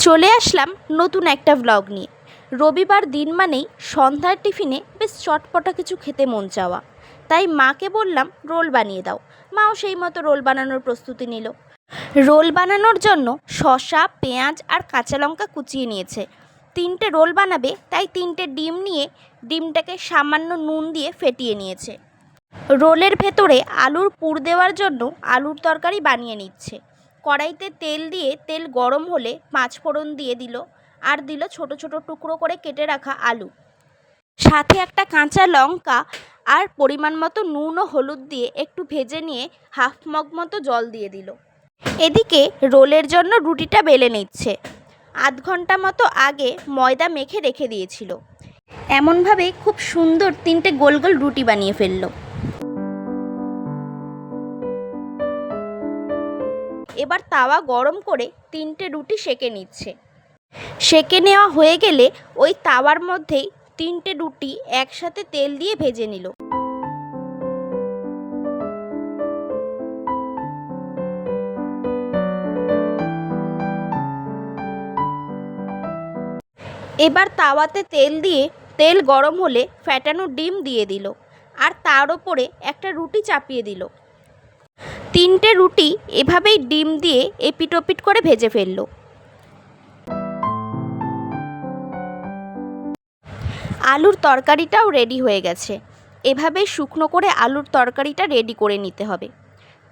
চলে আসলাম নতুন একটা ব্লগ নিয়ে। রবিবার দিন মানেই সন্ধ্যার টিফিনে বেশ চটপটা কিছু খেতে মন চাওয়া, তাই মাকে বললাম রোল বানিয়ে দাও। মাও সেই মতো রোল বানানোর প্রস্তুতি নিল। রোল বানানোর জন্য শসা, পেঁয়াজ আর কাঁচা লঙ্কা কুচিয়ে নিয়েছে। 3টে রোল বানাবে, তাই 3টে ডিম নিয়ে ডিমটাকে সামান্য নুন দিয়ে ফেটিয়ে নিয়েছে। রোলের ভেতরে আলুর পুর দেওয়ার জন্য আলুর তরকারি বানিয়ে নিচ্ছে। কড়াইতে তেল দিয়ে তেল গরম হলে 5 ফোড়ন দিয়ে দিল, আর দিল ছোট ছোট টুকরো করে কেটে রাখা আলু, সাথে একটা কাঁচা লঙ্কা আর পরিমাণ মতো নুন ও হলুদ দিয়ে একটু ভেজে নিয়ে হাফ মগ মতো জল দিয়ে দিল। এদিকে রোলের জন্য রুটিটা বেলে নিচ্ছে। আধ ঘন্টা মতো আগে ময়দা মেখে রেখে দিয়েছিল। এমনভাবে খুব সুন্দর 3টে গোল গোল রুটি বানিয়ে ফেলল। এবার তাওয়া গরম করে 3টে রুটি সেঁকে নিচ্ছে। সেঁকে নেওয়া হয়ে গেলে ওই তাওয়ার মধ্যেই 3টে রুটি একসাথে তেল দিয়ে ভেজে নিল। এবার তাওয়াতে তেল দিয়ে তেল গরম হলে ফ্যাটানো ডিম দিয়ে দিল, আর তার ওপরে একটা রুটি চাপিয়ে দিল। 3টে রুটি এভাবেই ডিম দিয়ে এপিট ওপিট করে ভেজে ফেলল। আলুর তরকারিটাও রেডি হয়ে গেছে। এভাবেই শুকনো করে আলুর তরকারিটা রেডি করে নিতে হবে।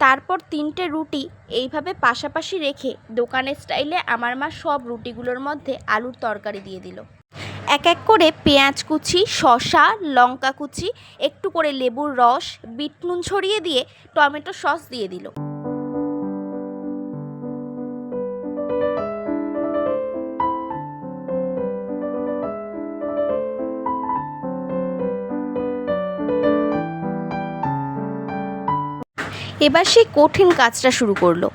তারপর 3টে রুটি এইভাবে পাশাপাশি রেখে দোকানের স্টাইলে আমার মা সব রুটিগুলোর মধ্যে আলুর তরকারি দিয়ে দিল। এক এক করে পেঁয়াজ কুচি, শসা, লঙ্কা কুচি, একটু করে লেবুর রস, বিট নুন ছড়িয়ে দিয়ে টমেটো সস দিয়ে দিল। এবার সে কঠিন কাজটা শুরু করলো।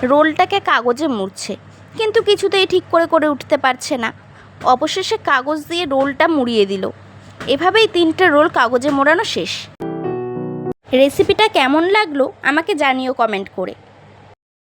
রোলটাকে কাগজে মুড়ছে, কিন্তু কিছুতেই ঠিক করে উঠতে পারছে না। অবশেষে কাগজ দিয়ে রোলটা মুড়িয়ে দিল। এভাবেই 3টে রোল কাগজে মোড়ানো শেষ। রেসিপিটা কেমন লাগলো আমাকে জানিও কমেন্ট করে।